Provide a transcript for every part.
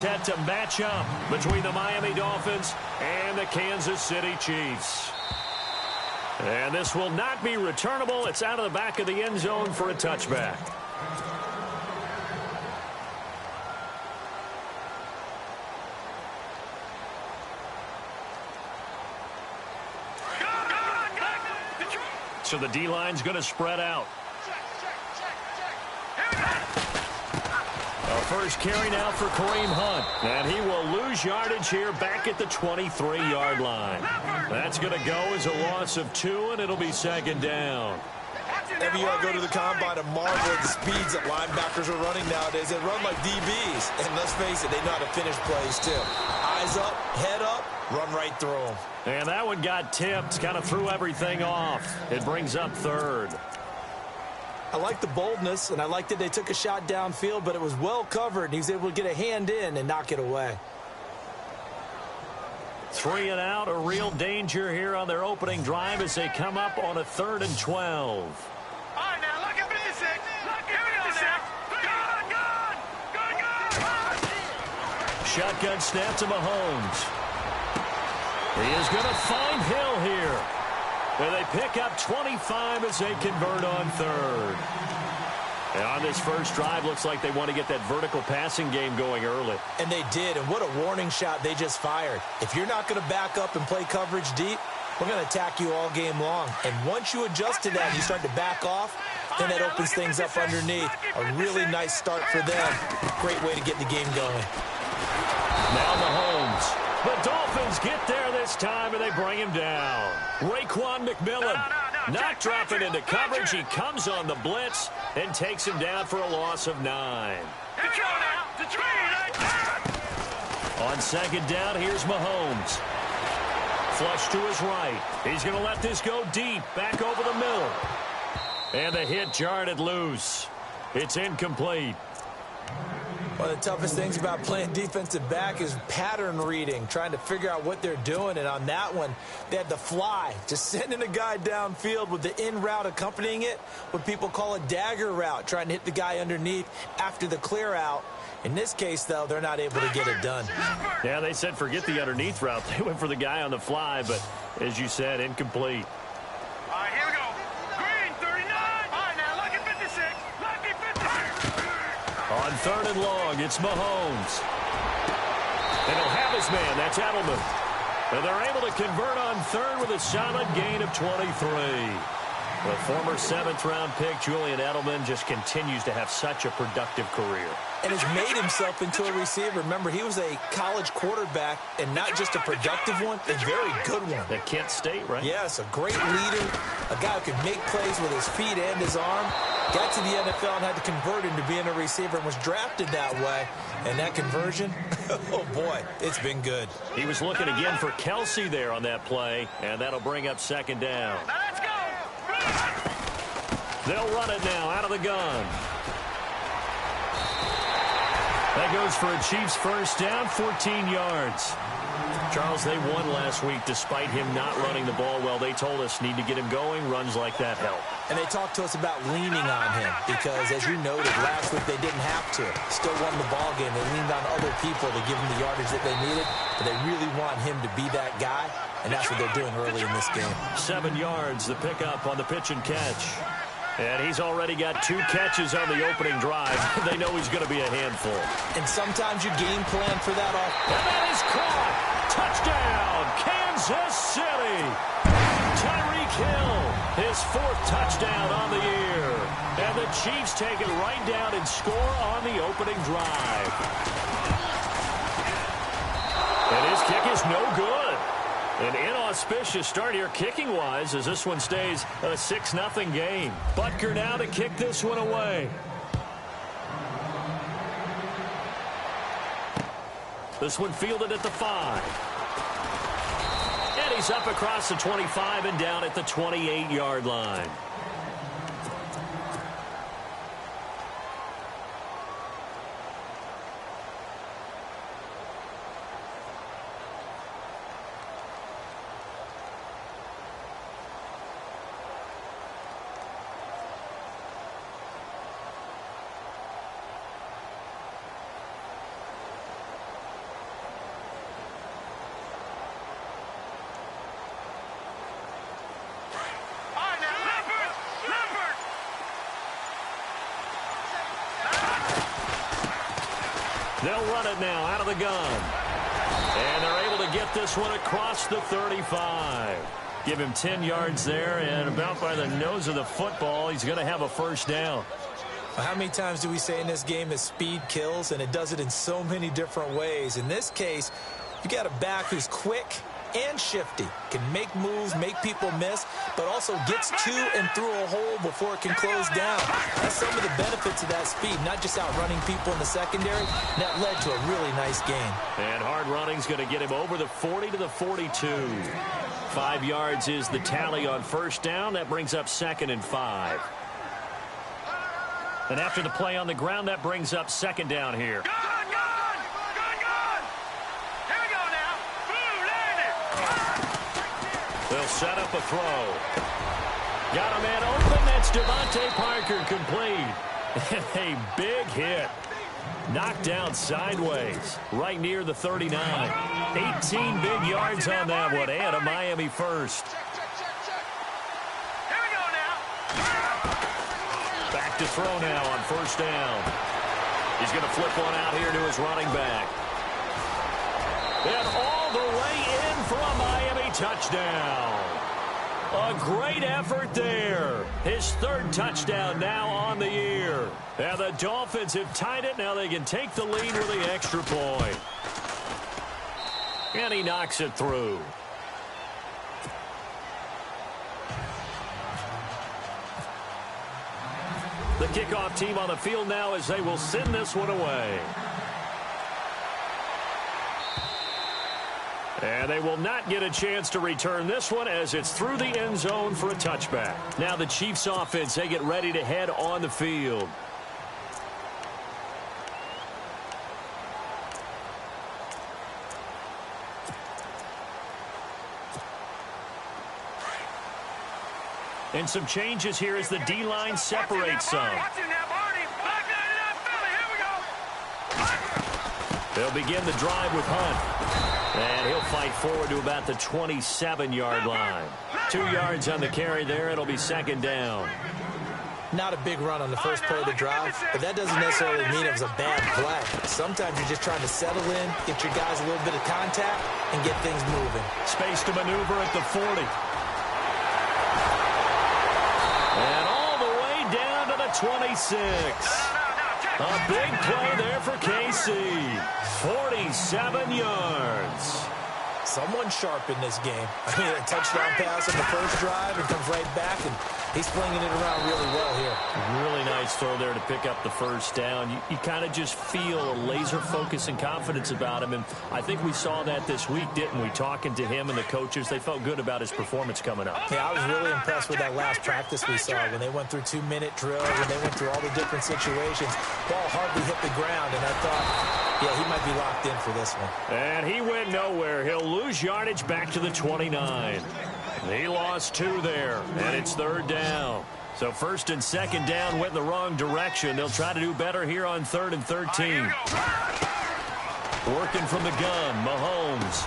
Set to match up between the Miami Dolphins and the Kansas City Chiefs. And this will not be returnable. It's out of the back of the end zone for a touchback. So the D-line's going to spread out. First carry now for Kareem Hunt. And he will lose yardage here back at the 23-yard line. That's going to go as a loss of 2, and it'll be second down. Every year I go to the combine and marvel at the speeds that linebackers are running nowadays. They run like DBs. And let's face it, they know how to finish plays too. Eyes up, head up, run right through them. And that one got tipped, kind of threw everything off. It brings up third. I like the boldness, and I like that they took a shot downfield, but it was well covered, and he was able to get a hand in and knock it away. 3 and out, a real danger here on their opening drive as they come up on a 3rd and 12. All right, now, look at 56. Look at 56. Good. Shotgun snap to Mahomes. He is going to find Hill here. And they pick up 25 as they convert on 3rd. And on this first drive, looks like they want to get that vertical passing game going early. And they did, and what a warning shot they just fired. If you're not going to back up and play coverage deep, we're going to attack you all game long. And once you adjust to that and you start to back off, then that opens things up underneath. A really nice start for them. Great way to get the game going. Now Mahomes. The Dolphins get there this time, and they bring him down. Raekwon McMillan not dropping into coverage. He comes on the blitz and takes him down for a loss of 9. On second down, here's Mahomes. Flush to his right. He's going to let this go deep, back over the middle. And the hit jarred it loose. It's incomplete. One of the toughest things about playing defensive back is pattern reading, trying to figure out what they're doing. And on that one, they had the fly, just sending a guy downfield with the in route accompanying it, what people call a dagger route, trying to hit the guy underneath after the clear out. In this case, though, they're not able to get it done. Yeah, they said forget the underneath route. They went for the guy on the fly, but as you said, incomplete. All right, here we go. Green, 39. All right, now, look at 56. Look at 56. On 3rd and long, it's Mahomes. And he'll have his man. That's Edelman. And they're able to convert on 3rd with a solid gain of 23. The former 7th-round pick, Julian Edelman, just continues to have such a productive career. And has made himself into a receiver. Remember, he was a college quarterback, and not just a productive one, a very good one. At Kent State, right? Yes, a great leader, a guy who could make plays with his feet and his arm. Got to the NFL and had to convert into being a receiver and was drafted that way. And that conversion, oh boy, it's been good. He was looking again for Kelsey there on that play, and that'll bring up second down. Let's go. They'll run it now out of the gun. That goes for a Chiefs first down, 14 yards. Charles, they won last week despite him not running the ball well. They told us need to get him going. Runs like that help. And they talked to us about leaning on him because, as you noted, last week they didn't have to. Still won the ball game. They leaned on other people to give them the yardage that they needed, but they really want him to be that guy, and that's what they're doing early in this game. 7 yards, the pickup on the pitch and catch. And he's already got 2 catches on the opening drive. They know he's going to be a handful. And sometimes you game plan for that off. And that is caught. Touchdown, Kansas City. Tyreek Hill, his 4th touchdown on the year. And the Chiefs take it right down and score on the opening drive. And his kick is no good. An inauspicious start here kicking-wise as this one stays a 6-0 game. Butker now to kick this one away. This one fielded at the 5. And he's up across the 25 and down at the 28-yard line. They'll run it now out of the gun. And they're able to get this one across the 35. Give him 10 yards there, and about by the nose of the football, he's going to have a first down. How many times do we say in this game that speed kills, and it does it in so many different ways? In this case, you got a back who's quick and shifty, can make moves, make people miss, but also gets to and through a hole before it can close down. That's some of the benefits of that speed, not just outrunning people in the secondary. That led to a really nice gain. And hard running's going to get him over the 40 to the 42. 5 yards is the tally on first down. That brings up 2nd and 5. And after the play on the ground, that brings up 2nd down here. They'll set up a throw. Got a man open. That's Devontae Parker, complete. And a big hit. Knocked down sideways, right near the 39. 18 big yards on that one, and a Miami first. Here we go now. Back to throw now on first down. He's going to flip one out here to his running back. And all the way in for a Miami touchdown. A great effort there. His 3rd touchdown now on the year. And the Dolphins have tied it. Now they can take the lead with the extra point. And he knocks it through. The kickoff team on the field now as they will send this one away. And they will not get a chance to return this one as it's through the end zone for a touchback. Now the Chiefs offense, they get ready to head on the field. And some changes here as the D-line separates some. They'll begin the drive with Hunt. And he'll fight forward to about the 27-yard line. 2 yards on the carry there. It'll be 2nd down. Not a big run on the first play of the drive, but that doesn't necessarily mean it was a bad play. Sometimes you're just trying to settle in, get your guys a little bit of contact, and get things moving. Space to maneuver at the 40. And all the way down to the 26. A big play there for KC. 47 yards. Someone sharp in this game. I mean, a touchdown pass on the first drive and comes right back, and he's flinging it around really well here. Really nice throw there to pick up the first down. You kind of just feel a laser focus and confidence about him, and I think we saw that this week, didn't we? Talking to him and the coaches, they felt good about his performance coming up. Yeah, I was really impressed with that last practice we saw when they went through 2-minute drills, when they went through all the different situations. Ball hardly hit the ground, and I thought, yeah, he might be locked in for this one. And he went nowhere. He'll lose yardage back to the 29. He lost 2 there, and it's 3rd down. So 1st and 2nd down went in the wrong direction. They'll try to do better here on 3rd and 13. Working from the gun, Mahomes.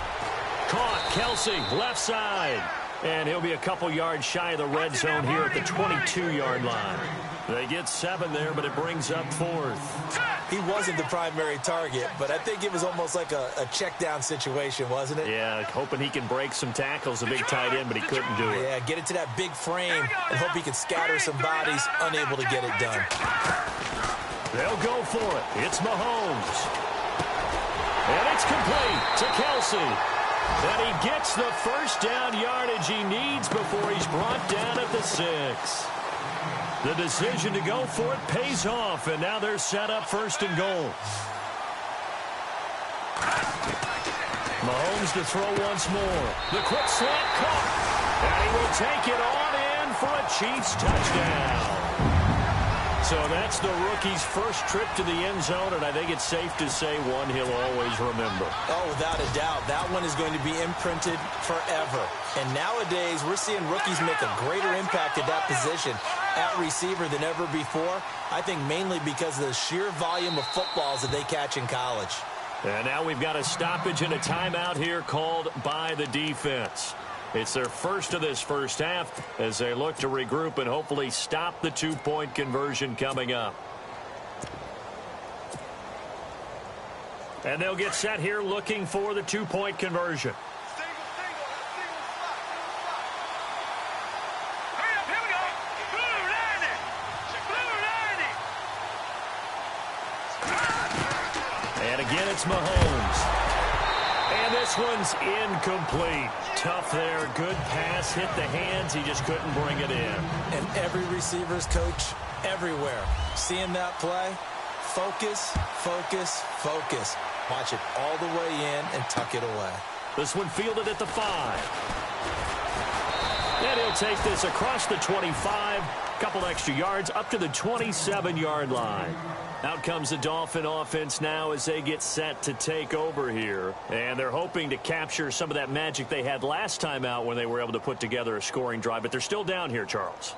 Caught, Kelsey, left side. And he'll be a couple yards shy of the red zone here at the 22-yard line. They get 7 there, but it brings up 4th. He wasn't the primary target, but I think it was almost like a check down situation, wasn't it? Yeah, hoping he can break some tackles, a big tight end, but he couldn't do it. Yeah, get it to that big frame and hope he can scatter some bodies, unable to get it done. They'll go for it. It's Mahomes. And it's complete to Kelsey. And he gets the first down yardage he needs before he's brought down at the 6. The decision to go for it pays off, and now they're set up 1st and goal. Mahomes to throw once more. The quick slant caught. And he will take it on in for a Chiefs touchdown. So that's the rookie's first trip to the end zone, and I think it's safe to say one he'll always remember. Oh, without a doubt. That one is going to be imprinted forever. And nowadays, we're seeing rookies make a greater impact at that position at receiver than ever before. I think mainly because of the sheer volume of footballs that they catch in college. And now we've got a stoppage and a timeout here called by the defense. It's their first of this first half as they look to regroup and hopefully stop the 2-point conversion coming up. And they'll get set here looking for the two-point conversion. And again, it's Mahomes. And this one's incomplete. Tough there. Good pass. Hit the hands. He just couldn't bring it in. And every receiver's coach everywhere. Seeing that play, focus, focus, focus. Watch it all the way in and tuck it away. This one fielded at the 5. And he'll take this across the 25. Couple extra yards up to the 27-yard line. Out comes the Dolphin offense now as they get set to take over here. And they're hoping to capture some of that magic they had last time out when they were able to put together a scoring drive. But they're still down here, Charles.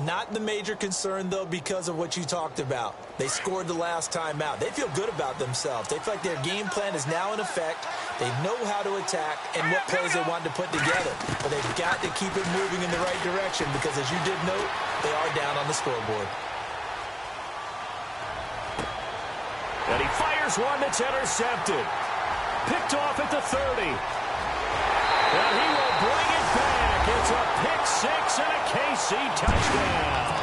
Not the major concern, though, because of what you talked about. They scored the last time out. They feel good about themselves. They feel like their game plan is now in effect. They know how to attack and what plays they want to put together. But they've got to keep it moving in the right direction because, as you did note, they are down on the scoreboard. And he fires one that's intercepted. Picked off at the 30. And he will bring it back. It's a pick six and a KC touchdown.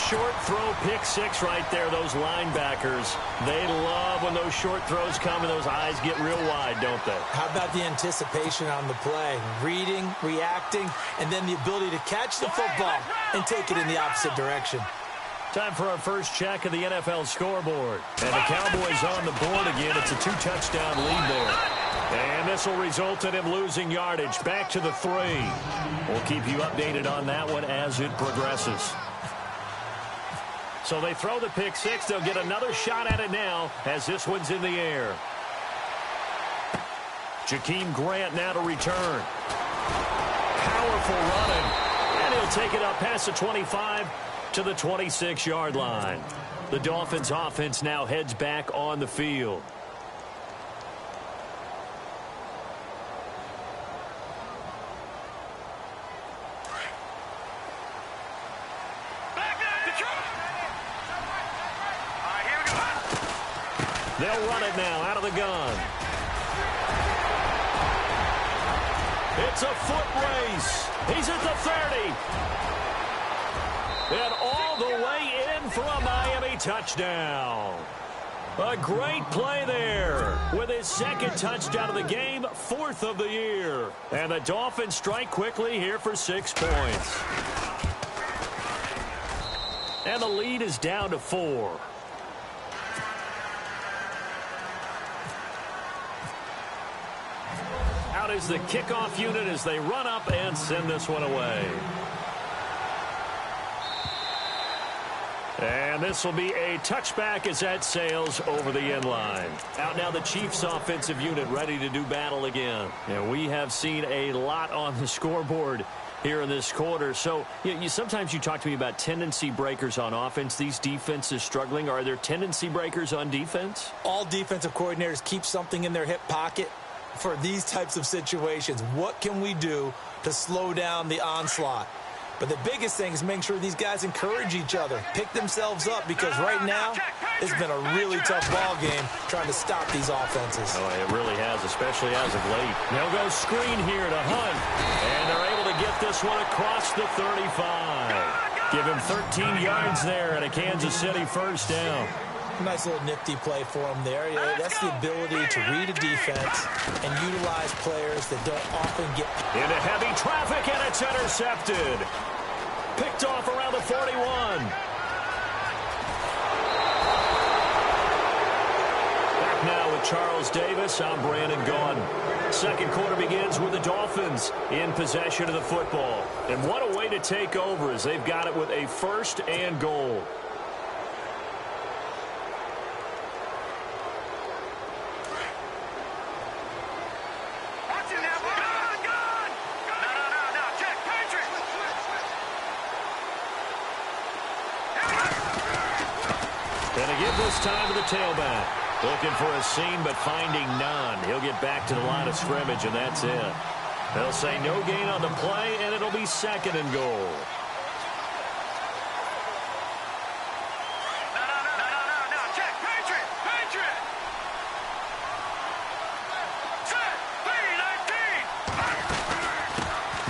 Short throw pick six right there. Those linebackers, they love when those short throws come and those eyes get real wide, don't they? How about the anticipation on the play? Reading, reacting, and then the ability to catch the football and take it in the opposite direction. Time for our first check of the NFL scoreboard. And the Cowboys on the board again. It's a 2-touchdown lead there. And this will result in him losing yardage. Back to the 3. We'll keep you updated on that one as it progresses. So they throw the pick six. They'll get another shot at it now as this one's in the air. Jakeem Grant now to return. Powerful running. And he'll take it up past the 25 to the 26-yard line. The Dolphins offense now heads back on the field. They'll run it now out of the gun. It's a foot race. He's at the 30. And all the way in for a Miami touchdown. A great play there with his second touchdown of the game, 4th of the year. And the Dolphins strike quickly here for 6 points. And the lead is down to 4. Out is the kickoff unit as they run up and send this one away. And this will be a touchback as that sails over the end line. Out now the Chiefs offensive unit ready to do battle again. And we have seen a lot on the scoreboard here in this quarter. So sometimes you talk to me about tendency breakers on offense. These defenses struggling. Are there tendency breakers on defense? All defensive coordinators keep something in their hip pocket for these types of situations. What can we do to slow down the onslaught? But the biggest thing is make sure these guys encourage each other, pick themselves up, because right now it's been a really tough ball game trying to stop these offenses. Oh, it really has, especially as of late. They'll go screen here to Hunt, and they're able to get this one across the 35. Give him 13 yards there and a Kansas City first down. Nice little nifty play for him there. That's the ability to read a defense and utilize players that don't often get into heavy traffic, and it's intercepted. Picked off around the 41. Back now with Charles Davis. I'm Brandon Gaudin. Second quarter begins with the Dolphins in possession of the football. And what a way to take over as they've got it with a 1st and goal. This time to the tailback. Looking for a seam, but finding none. He'll get back to the line of scrimmage, and that's it. They'll say no gain on the play, and it'll be 2nd and goal. No, check, Patriot!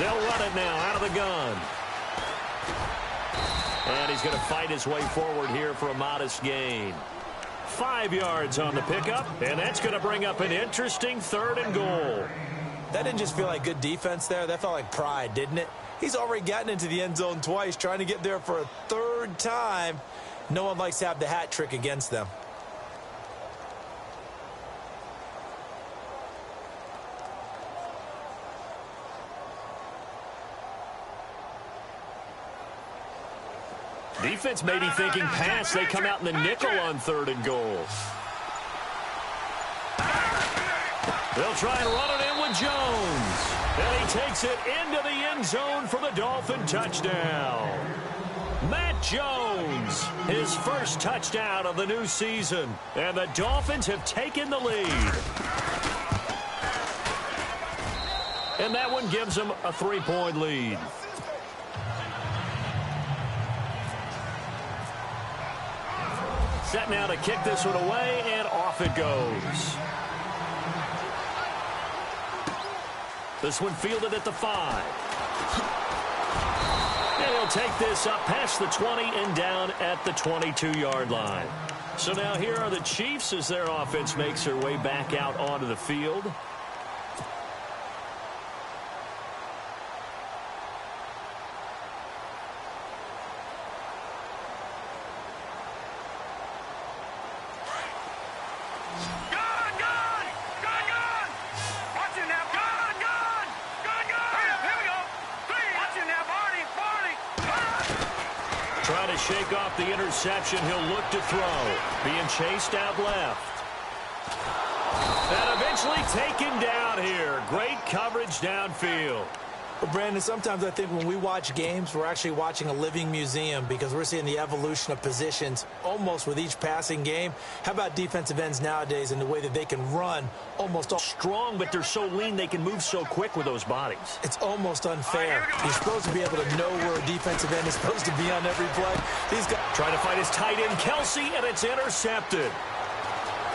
They'll run it now out of the gun. And he's going to fight his way forward here for a modest gain. 5 yards on the pickup, and that's going to bring up an interesting 3rd and goal. That didn't just feel like good defense there. That felt like pride, didn't it? He's already gotten into the end zone twice, trying to get there for a 3rd time. No one likes to have the hat trick against them. Defense may be thinking pass. They come out in the nickel on 3rd and goal. They'll try and run it in with Jones. And he takes it into the end zone for the Dolphin touchdown. Matt Jones, his first touchdown of the new season. And the Dolphins have taken the lead. And that one gives them a 3-point lead. Set now to kick this one away, and off it goes. This one fielded at the 5. And he'll take this up past the 20 and down at the 22-yard line. So now here are the Chiefs as their offense makes their way back out onto the field. Trying to shake off the interception. He'll look to throw. Being chased out left. And eventually taken down here. Great coverage downfield. Well, Brandon, sometimes I think when we watch games, we're actually watching a living museum because we're seeing the evolution of positions almost with each passing game. How about defensive ends nowadays and the way that they can run almost all strong, but they're so lean they can move so quick with those bodies. It's almost unfair. You're supposed to be able to know where a defensive end is supposed to be on every play. These guys trying to fight his tight end, Kelsey, and it's intercepted.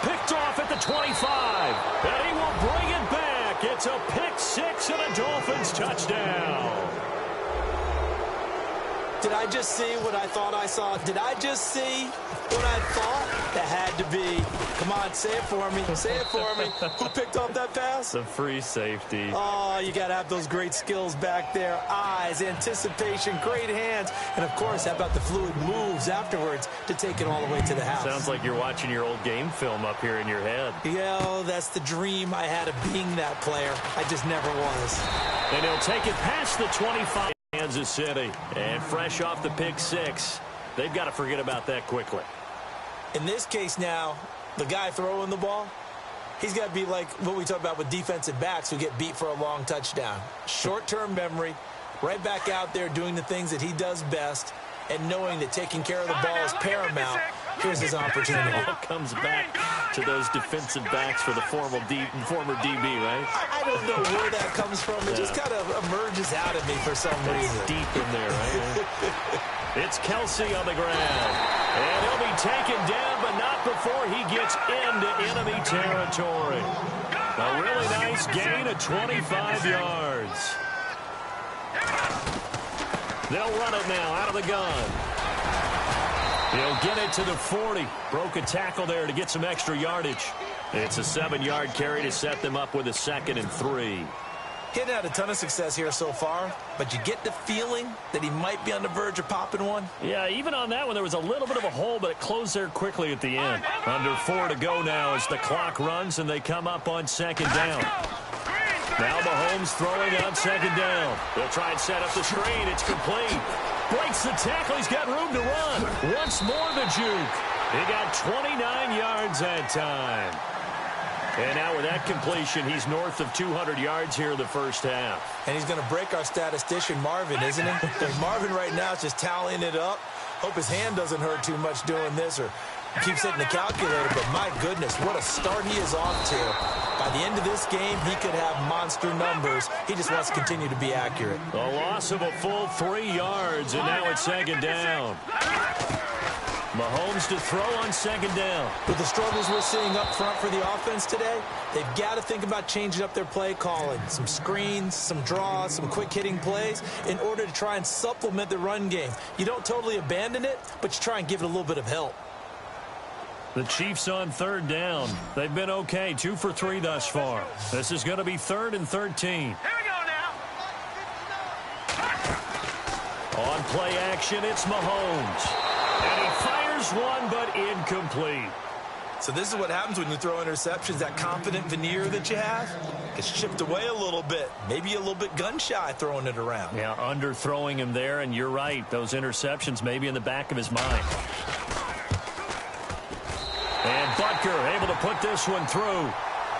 Picked off at the 25, and he will bring it back. It's a pick 6 and a Dolphins touchdown. Did I just see what I thought I saw? Did I just see what I thought? That had to be. Come on, say it for me. Say it for me. Who picked off that pass? The free safety. Oh, you got to have those great skills back there. Eyes, anticipation, great hands. And, of course, how about the fluid moves afterwards to take it all the way to the house? Sounds like you're watching your old game film up here in your head. Yeah, oh, that's the dream I had of being that player. I just never was. And he'll take it past the 25. Kansas City, and fresh off the pick 6. They've got to forget about that quickly. In this case now, the guy throwing the ball, he's got to be like what we talk about with defensive backs who get beat for a long touchdown. Short-term memory, right back out there doing the things that he does best, and knowing that taking care of the ball is paramount. Here's his opportunity. It comes back to those defensive backs for the former DB, right? I don't know where that comes from. It just kind of emerges out of me for some reason. Deep in there, right? It's Kelsey on the ground. And he'll be taken down, but not before he gets into enemy territory. A really nice gain of 25 yards. They'll run it now out of the gun. He'll get it to the 40. Broke a tackle there to get some extra yardage. It's a 7-yard carry to set them up with a 2nd and 3. He hadn't had a ton of success here so far, but you get the feeling that he might be on the verge of popping one. Yeah, even on that one, there was a little bit of a hole, but it closed there quickly at the end. Under 4 to go now as the clock runs, and they come up on 2nd down. Now Mahomes throwing on 2nd down. They'll try and set up the screen. It's complete. Breaks the tackle. He's got room to run. Once more the juke. He got 29 yards that time. And now with that completion, he's north of 200 yards here in the first half. And he's going to break our statistician, Marvin, isn't he? Because Marvin right now is just tallying it up. Hope his hand doesn't hurt too much doing this or keeps hitting the calculator. But my goodness, what a start he is off to. By the end of this game, he could have monster numbers. He just wants to continue to be accurate. A loss of a full 3 yards, and now it's 2nd down. Mahomes to throw on second down. With the struggles we're seeing up front for the offense today, they've got to think about changing up their play calling. Some screens, some draws, some quick-hitting plays in order to try and supplement the run game. You don't totally abandon it, but you try and give it a little bit of help. The Chiefs on third down. They've been okay, 2 for 3 thus far. This is going to be 3rd and 13. Here we go now. On play action, it's Mahomes. And he fires one, but incomplete. So this is what happens when you throw interceptions. That confident veneer that you have gets chipped away a little bit. Maybe a little bit gun-shy throwing it around. Yeah, underthrowing him there, and you're right. Those interceptions may be in the back of his mind. And Butker able to put this one through.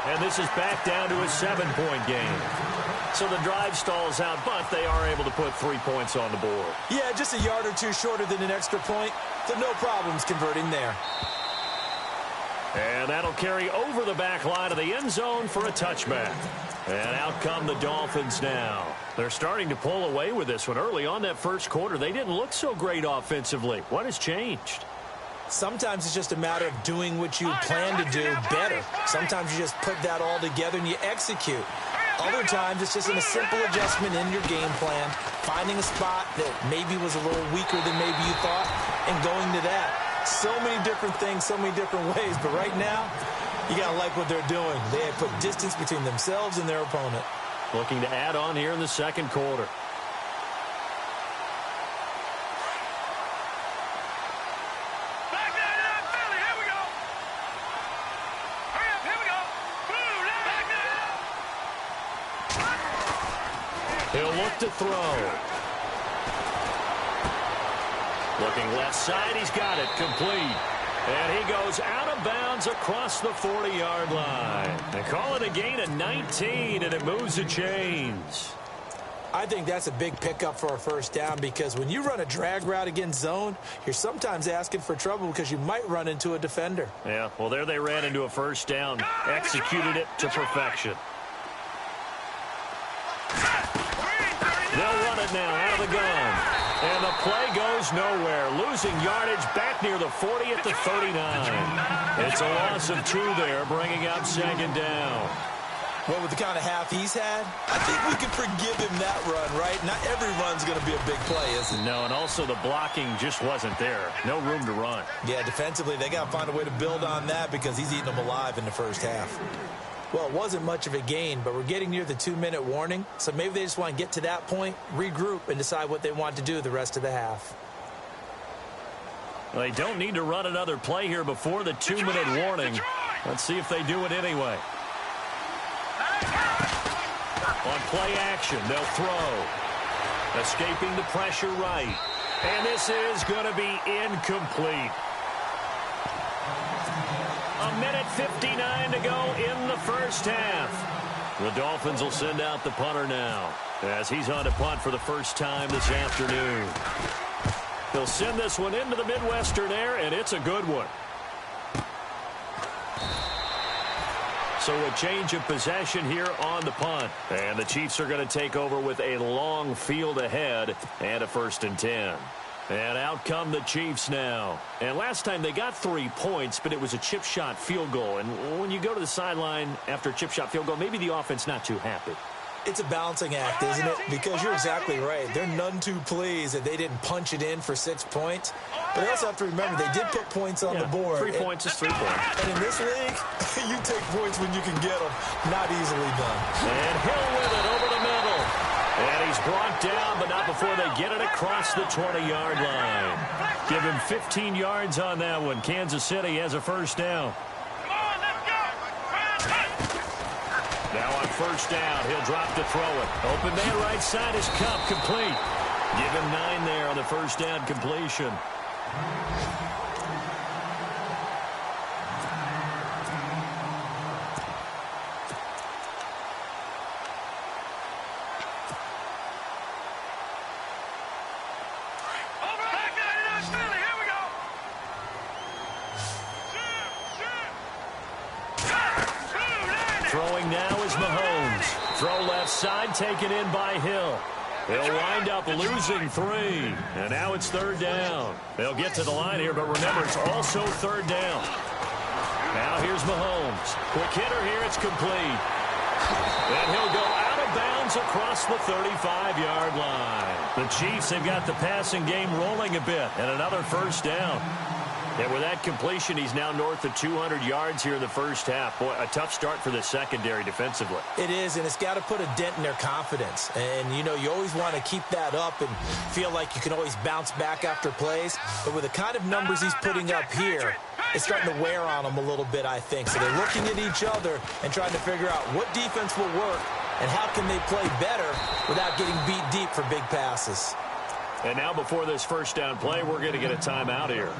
And this is back down to a 7-point game. So the drive stalls out, but they are able to put 3 points on the board. Yeah, just a yard or two shorter than an extra point, so no problems converting there. And that'll carry over the back line of the end zone for a touchback. And out come the Dolphins now. They're starting to pull away with this one. Early on that first quarter, they didn't look so great offensively. What has changed? Sometimes it's just a matter of doing what you plan to do better. Sometimes you just put that all together and you execute. Other times it's just a simple adjustment in your game plan, finding a spot that maybe was a little weaker than maybe you thought, and going to that. So many different things, so many different ways, but right now, you got to like what they're doing. They have put distance between themselves and their opponent. Looking to add on here in the second quarter. He'll look to throw. Looking left side, he's got it, complete. And he goes out of bounds across the 40-yard line. They call it a gain of 19, and it moves the chains. I think that's a big pickup for a first down because when you run a drag route against zone, you're sometimes asking for trouble because you might run into a defender. Yeah, well, there they ran into a first down, executed it to perfection. They'll run it now out of the gun. And the play goes nowhere. Losing yardage back near the 40 at the 39. It's a loss of 2 there, bringing up second down. Well, with the kind of half he's had, I think we can forgive him that run, right? Not every run's going to be a big play, is it? No, and also the blocking just wasn't there. No room to run. Yeah, defensively, they got to find a way to build on that because he's eating them alive in the first half. Well, it wasn't much of a gain, but we're getting near the 2-minute warning, so maybe they just want to get to that point, regroup, and decide what they want to do the rest of the half. Well, they don't need to run another play here before the 2-minute warning. Let's see if they do it anyway. On play action, they'll throw. Escaping the pressure right. And this is going to be incomplete. 1:59 to go in the first half. The Dolphins will send out the punter now as he's on to punt for the first time this afternoon. He'll send this one into the Midwestern air, and it's a good one. So a change of possession here on the punt. And the Chiefs are going to take over with a long field ahead and a 1st and 10. And out come the Chiefs now. And last time they got 3 points, but it was a chip shot field goal. And when you go to the sideline after a chip shot field goal, maybe the offense not too happy. It's a balancing act, isn't it? Because you're exactly right. They're none too pleased that they didn't punch it in for 6 points. But they also have to remember they did put points on the board. 3 points is 3 points. And in this league, you take points when you can get them. Not easily done. And Hill with it over the middle. And he's brought down, but not before they get it across the 20-yard line. Give him 15 yards on that one. Kansas City has a first down. Now on first down, he'll drop to throw it. Open man right side is Cup, complete. Give him 9 there on the first down completion. Throwing now is Mahomes. Throw left side, taken in by Hill. They'll wind up losing 3. And now it's 3rd down. They'll get to the line here, but remember, it's also 3rd down. Now here's Mahomes. Quick hitter here. It's complete. And he'll go out of bounds across the 35-yard line. The Chiefs have got the passing game rolling a bit, and another 1st down. And with that completion, he's now north of 200 yards here in the first half. Boy, a tough start for the secondary defensively. It is, and it's got to put a dent in their confidence. And, you know, you always want to keep that up and feel like you can always bounce back after plays. But with the kind of numbers he's putting up here, it's starting to wear on them a little bit, I think. So they're looking at each other and trying to figure out what defense will work and how can they play better without getting beat deep for big passes. And now before this 1st down play, we're going to get a timeout here,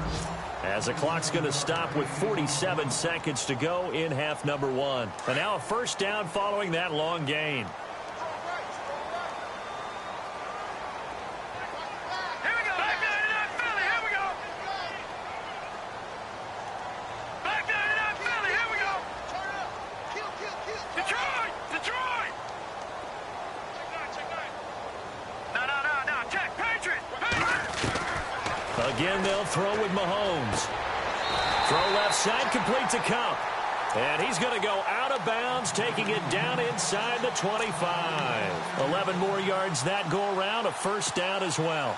as the clock's going to stop with 47 seconds to go in half number 1. And now a 1st down following that long gain. Here we go. Back 99 Philly. Here we go. Back 99 Philly. Here we go. Turn it up. Kill. Detroit. Check 9. No. Check. Patriot. Again, they'll throw with Mahomes. Throw left side, complete to Cup. And he's going to go out of bounds, taking it down inside the 25. 11 more yards that go around, a 1st down as well.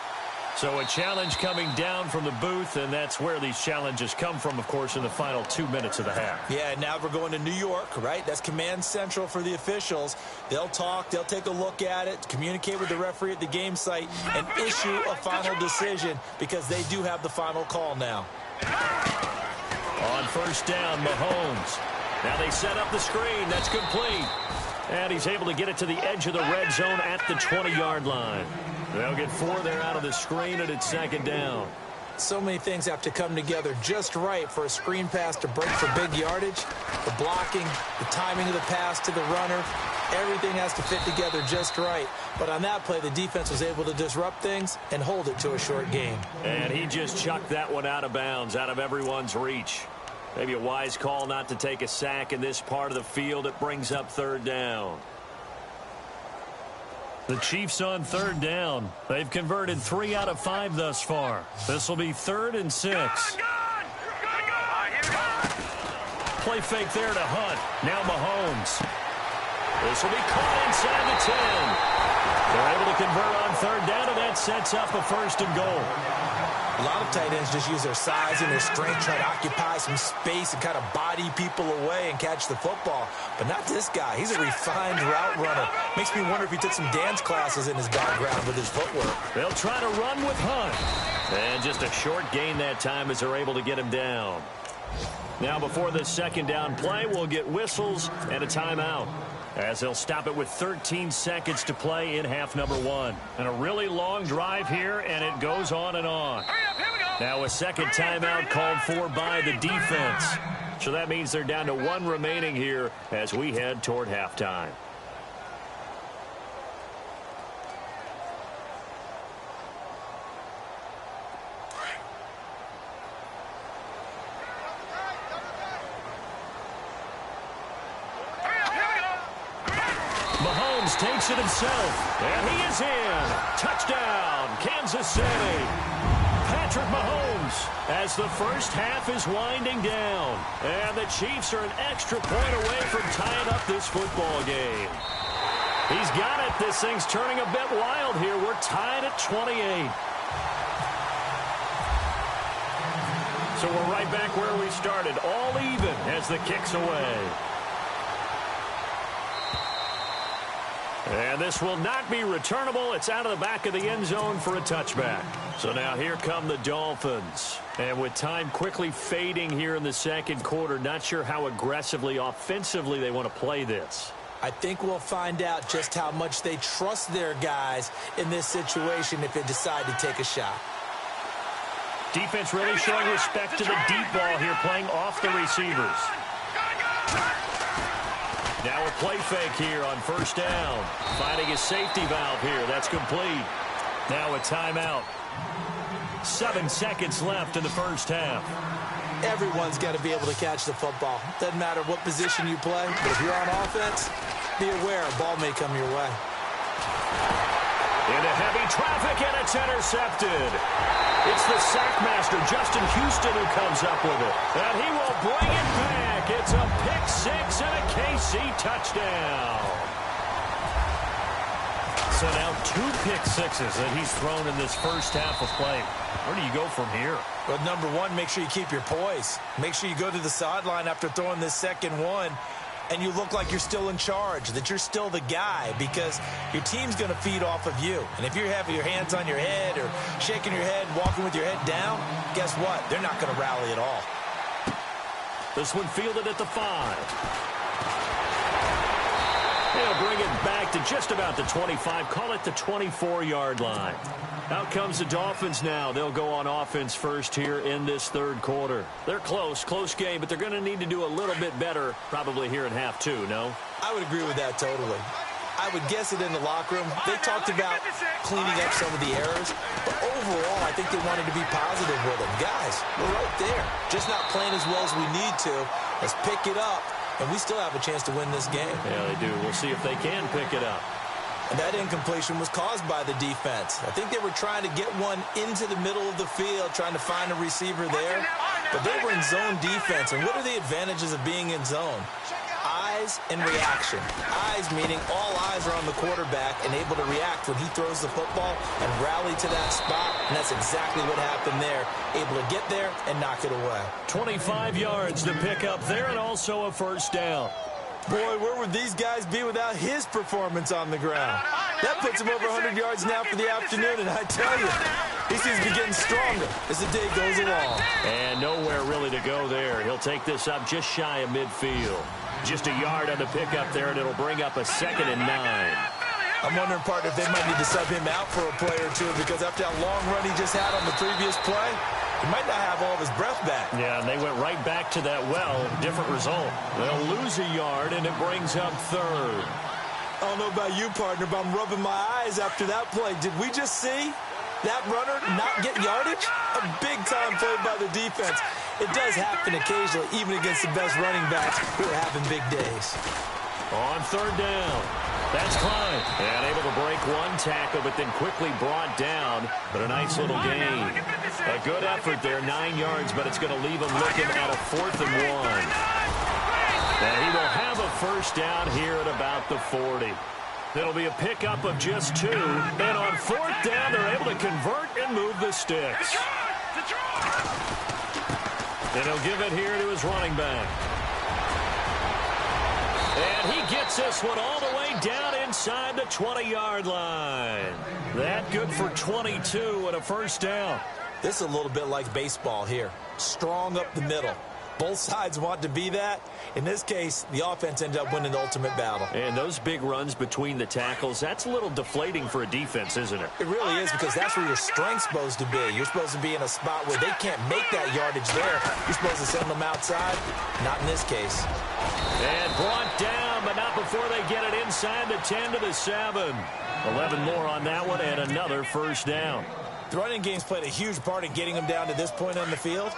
So a challenge coming down from the booth, and that's where these challenges come from, of course, in the final 2 minutes of the half. Yeah, now we're going to New York, right? That's command central for the officials. They'll talk, they'll take a look at it, communicate with the referee at the game site, and issue a final decision because they do have the final call now. On 1st down, Mahomes. Now they set up the screen. That's complete. And he's able to get it to the edge of the red zone at the 20-yard line. They'll get 4 there out of the screen, and it's 2nd down. So many things have to come together just right for a screen pass to break for big yardage. The blocking, the timing of the pass to the runner, everything has to fit together just right. But on that play, the defense was able to disrupt things and hold it to a short gain. And he just chucked that one out of bounds, out of everyone's reach. Maybe a wise call not to take a sack in this part of the field. It brings up 3rd down. The Chiefs on 3rd down. They've converted 3 out of 5 thus far. This will be 3rd and 6. Play fake there to Hunt. Now Mahomes. This will be caught inside the 10. They're able to convert on 3rd down, and that sets up a 1st and goal. A lot of tight ends just use their size and their strength, try to occupy some space and kind of body people away and catch the football. But not this guy. He's a refined route runner. Makes me wonder if he took some dance classes in his background with his footwork. They'll try to run with Hunt. And just a short gain that time as they're able to get him down. Now before the 2nd down play, we'll get whistles and a timeout, as they'll stop it with 13 seconds to play in half number 1. And a really long drive here, and it goes on and on. Now a 2nd timeout called for by the defense. So that means they're down to 1 remaining here as we head toward halftime. Mahomes takes it himself, and he is in. Touchdown, Kansas City. Patrick Mahomes, as the first half is winding down. And the Chiefs are an extra point away from tying up this football game. He's got it. This thing's turning a bit wild here. We're tied at 28. So we're right back where we started, all even as the kick's away. And this will not be returnable. It's out of the back of the end zone for a touchback. So now here come the Dolphins. And with time quickly fading here in the second quarter, not sure how aggressively, offensively they want to play this. I think we'll find out just how much they trust their guys in this situation if they decide to take a shot. Defense really showing respect to the deep ball here, playing off the receivers. Now a play fake here on first down. Finding a safety valve here. That's complete. Now a timeout. 7 seconds left in the first half. Everyone's got to be able to catch the football. Doesn't matter what position you play, but if you're on offense, be aware a ball may come your way. Into heavy traffic, and it's intercepted. It's the sackmaster, Justin Houston, who comes up with it. And he will bring it back. It's a pick six and a KC touchdown. So now 2 pick sixes that he's thrown in this first half of play. Where do you go from here? Well, number one, make sure you keep your poise. Make sure you go to the sideline after throwing this second one, and you look like you're still in charge, that you're still the guy, because your team's going to feed off of you. And if you're having your hands on your head or shaking your head, walking with your head down, guess what? They're not going to rally at all. This one fielded at the 5. They'll bring it back to just about the 25. Call it the 24-yard line. Out comes the Dolphins now. They'll go on offense first here in this third quarter. They're close game, but they're going to need to do a little bit better probably here in half 2, no? I would agree with that totally. I would guess it in the locker room. They talked about cleaning up some of the errors, but overall, I think they wanted to be positive with them. Guys, we're right there. Just not playing as well as we need to. Let's pick it up, and we still have a chance to win this game. Yeah, they do. We'll see if they can pick it up. And that incompletion was caused by the defense. I think they were trying to get one into the middle of the field, trying to find a receiver there. But they were in zone defense. And what are the advantages of being in zone? Eyes and reaction. Eyes meaning all eyes are on the quarterback and able to react when he throws the football and rally to that spot. And that's exactly what happened there. Able to get there and knock it away. 25 yards to pick up there and also a first down. Boy, where would these guys be without his performance on the ground? That puts him over 100 yards now for the afternoon, and I tell you, he seems to be getting stronger as the day goes along. And nowhere really to go there. He'll take this up just shy of midfield. Just a yard on the pickup there, and it'll bring up a 2nd and 9. I'm wondering, partner, if they might need to sub him out for a play or two, because after that long run he just had on the previous play, he might not have all of his breath back. Yeah, and they went right back to that different result. They'll lose a yard, and it brings up 3rd. I don't know about you, partner, but I'm rubbing my eyes after that play. Did we just see that runner not get yardage? A big-time play by the defense. It does happen occasionally, even against the best running backs who are having big days. On 3rd down. That's Klein. And able to break one tackle, but then quickly brought down. But a nice little gain. A good effort there, 9 yards, but it's going to leave him looking at a 4th and 1. And he will have a first down here at about the 40. It'll be a pickup of just 2. And on 4th down, they're able to convert and move the sticks. And he'll give it here to his running back. And he gets this one all the way down inside the 20-yard line. That good for 22 and a first down. This is a little bit like baseball here. Strong up the middle. Both sides want to be that. In this case, the offense ended up winning the ultimate battle. And those big runs between the tackles, that's a little deflating for a defense, isn't it? It really is, because that's where your strength's supposed to be. You're supposed to be in a spot where they can't make that yardage there. You're supposed to send them outside. Not in this case. And brought down, but not before they get it inside the 10 to the 7. 11 more on that one, and another first down. The running game's played a huge part in getting them down to this point on the field.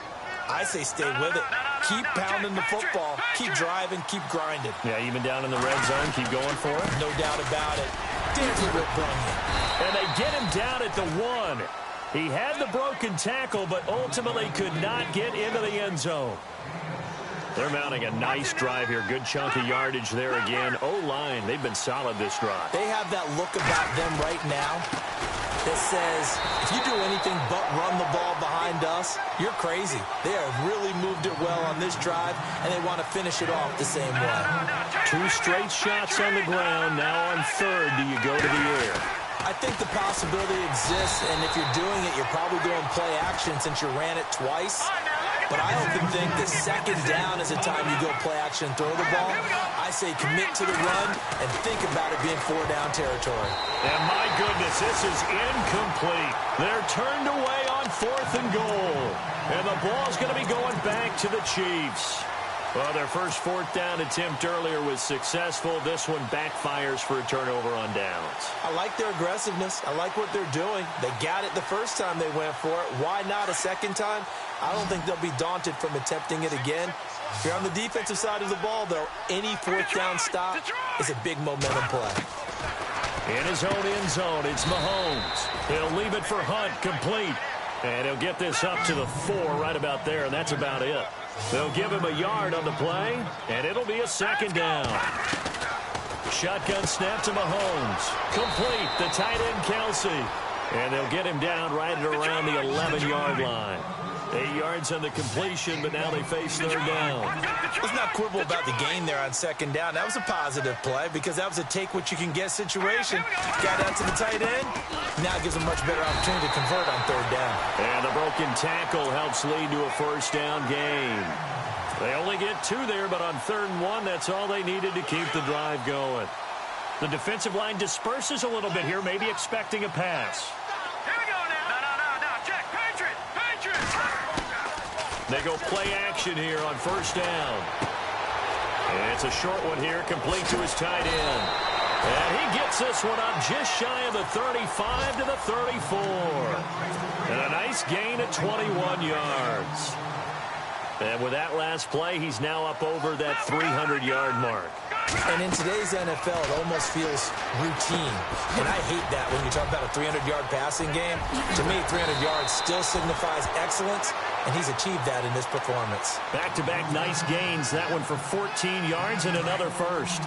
I say stay with it. Keep pounding the football. Keep driving. Keep grinding. Yeah, even down in the red zone, keep going for it. No doubt about it. Danny will bring you. And they get him down at the 1. He had the broken tackle, but ultimately could not get into the end zone. They're mounting a nice drive here. Good chunk of yardage there again. O-line, they've been solid this drive. They have that look about them right now that says, if you do anything but run the ball behind us, you're crazy. They have really moved it well on this drive, and they want to finish it off the same way. 2 straight shots on the ground. Now on 3rd, do you go to the air? I think the possibility exists, and if you're doing it, you're probably doing play action since you ran it twice. But I often think the 2nd down is the time you go play action and throw the ball. I say commit to the run and think about it being 4-down territory. And my goodness, this is incomplete. They're turned away on 4th and goal. And the ball's going to be going back to the Chiefs. Well, their first 4th down attempt earlier was successful. This one backfires for a turnover on downs. I like their aggressiveness. I like what they're doing. They got it the first time they went for it. Why not a second time? I don't think they'll be daunted from attempting it again. If you're on the defensive side of the ball, though, any 4th down stop is a big momentum play. In his own end zone, it's Mahomes. He'll leave it for Hunt, complete. And he'll get this up to the 4 right about there, and that's about it. They'll give him a yard on the play, and it'll be a second down. Shotgun snap to Mahomes. Complete, the tight end Kelsey. And they'll get him down right at around the 11-yard line. 8 yards on the completion, but now they face third down. Let's not quibble about the gain there on second down. That was a positive play because that was a take-what-you-can-get situation. Got out to the tight end. Now it gives them much better opportunity to convert on third down. And the broken tackle helps lead to a first down gain. They only get 2 there, but on 3rd and 1, that's all they needed to keep the drive going. The defensive line disperses a little bit here, maybe expecting a pass. Here we go now. No. Check. Patriots. They go play action here on first down. And it's a short one here, complete to his tight end. And he gets this one up just shy of the 35 to the 34. And a nice gain of 21 yards. And with that last play, he's now up over that 300-yard mark. And in today's NFL, it almost feels routine. And I hate that when you talk about a 300-yard passing game. To me, 300 yards still signifies excellence, and he's achieved that in this performance. Back-to-back nice gains. That one for 14 yards and another first.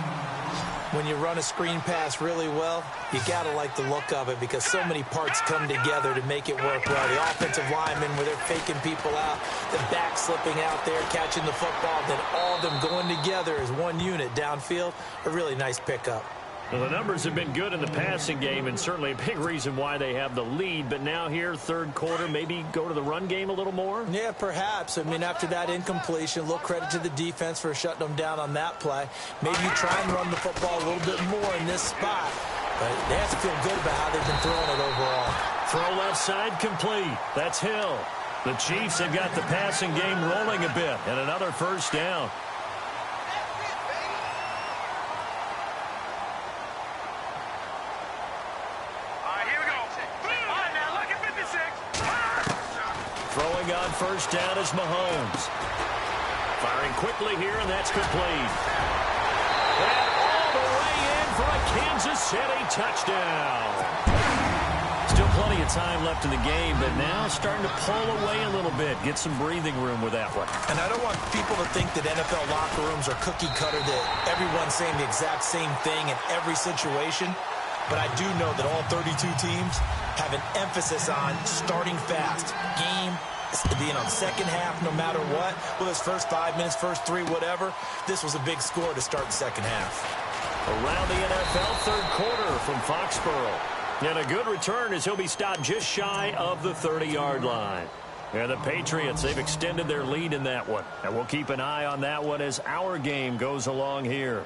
When you run a screen pass really well, you got to like the look of it because so many parts come together to make it work well. The offensive linemen where they're faking people out, the back slipping out there, catching the football, then all of them going together as one unit downfield. A really nice pickup. Well, the numbers have been good in the passing game and certainly a big reason why they have the lead. But now here, third quarter, maybe go to the run game a little more? Yeah, perhaps. I mean, after that incompletion, a little credit to the defense for shutting them down on that play. Maybe you try and run the football a little bit more in this spot. But they have to feel good about how they've been throwing it overall. Throw left side complete. That's Hill. The Chiefs have got the passing game rolling a bit and another first down. Throwing on first down is Mahomes. Firing quickly here, and that's complete. And all the way in for a Kansas City touchdown. Still plenty of time left in the game, but now starting to pull away a little bit. Get some breathing room with that one. And I don't want people to think that NFL locker rooms are cookie cutter, that everyone's saying the exact same thing in every situation. But I do know that all 32 teams have an emphasis on starting fast. Game being on second half no matter what. Well, his first 5 minutes, first 3, whatever. This was a big score to start the second half. Around the NFL, third quarter from Foxborough. And a good return as he'll be stopped just shy of the 30-yard line. And the Patriots, they've extended their lead in that one. And we'll keep an eye on that one as our game goes along here.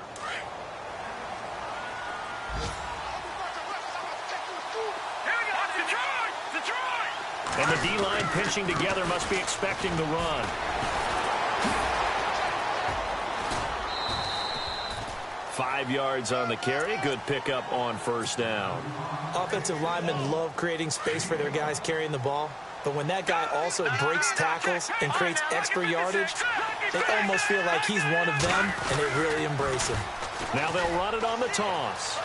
And the D-line pinching together must be expecting the run. Five yards on the carry. Good pickup on first down. Offensive linemen love creating space for their guys carrying the ball. But when that guy also breaks tackles and creates extra yardage, they almost feel like he's one of them, and they really embrace him. Now they'll run it on the toss.